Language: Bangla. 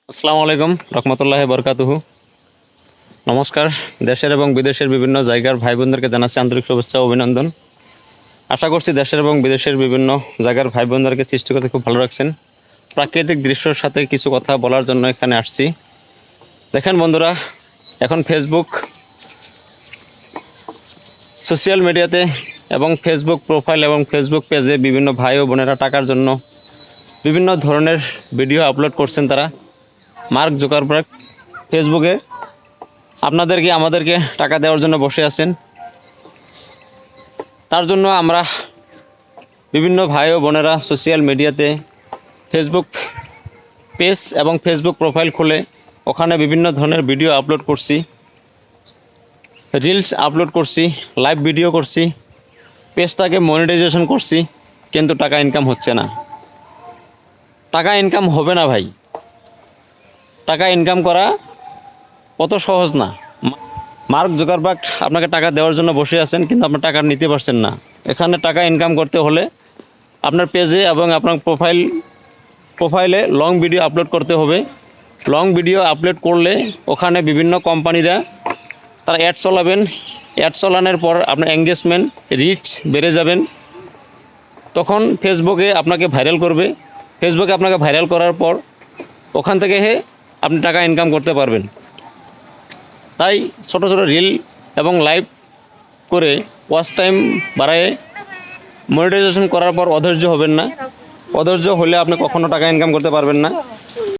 আসসালামু আলাইকুম রহমতুল্লাহি বরকাতুহু। নমস্কার। দেশের এবং বিদেশের বিভিন্ন জায়গার ভাই বোনদেরকে জানাচ্ছি আন্তরিক শুভেচ্ছা ও অভিনন্দন। আশা করছি দেশের এবং বিদেশের বিভিন্ন জায়গার ভাই বোনদেরকে সৃষ্টি করতে খুব ভালো রাখছেন। প্রাকৃতিক দৃশ্যের সাথে কিছু কথা বলার জন্য এখানে আসছি। দেখেন বন্ধুরা, এখন ফেসবুক সোশ্যাল মিডিয়াতে এবং ফেসবুক প্রোফাইল এবং ফেসবুক পেজে বিভিন্ন ভাই ও বোনেরা টাকার জন্য বিভিন্ন ধরনের ভিডিও আপলোড করছেন। তারা মার্ক জুকারবার্গ ফেসবুকে আমাদেরকে টাকা দেওয়ার জন্য বসে আছেন। তার জন্য আমরা বিভিন্ন ভাই ও বোনেরা সোশ্যাল মিডিয়াতে ফেসবুক পেজ এবং ফেসবুক প্রোফাইল খুলে ওখানে বিভিন্ন ধরনের ভিডিও আপলোড করছি, রিলস আপলোড করছি, লাইভ ভিডিও করছি, পেজটাকে মনিটাইজেশন করছি, কিন্তু টাকা ইনকাম হচ্ছে না। টাকা ইনকাম হবে না ভাই। টাকা ইনকাম করা অত সহজ না। মার্ক জুকারবার্গ আপনাকে টাকা দেওয়ার জন্য বসে আছেন, কিন্তু আপনার টাকা নিতে পারছেন না। এখানে টাকা ইনকাম করতে হলে আপনার পেজে এবং আপনার প্রোফাইলে লং ভিডিও আপলোড করতে হবে। লং ভিডিও আপলোড করলে ওখানে বিভিন্ন কোম্পানিরা তারা অ্যাড চলাবেন। অ্যাড চলানোর পর আপনার এঙ্গেজমেন্ট রিচ বেড়ে যাবেন। তখন ফেসবুকে আপনাকে ভাইরাল করবে। ফেসবুকে আপনাকে ভাইরাল করার পর ওখান থেকে আপনি টাকা ইনকাম করতে পারবেন। তাই ছোট ছোট রিল এবং লাইভ করে ওয়াচ টাইম বাড়ায় মনিটাইজেশন করার পর অধৈর্য হবেন না। অধৈর্য হলে আপনি কখনো টাকা ইনকাম করতে পারবেন না।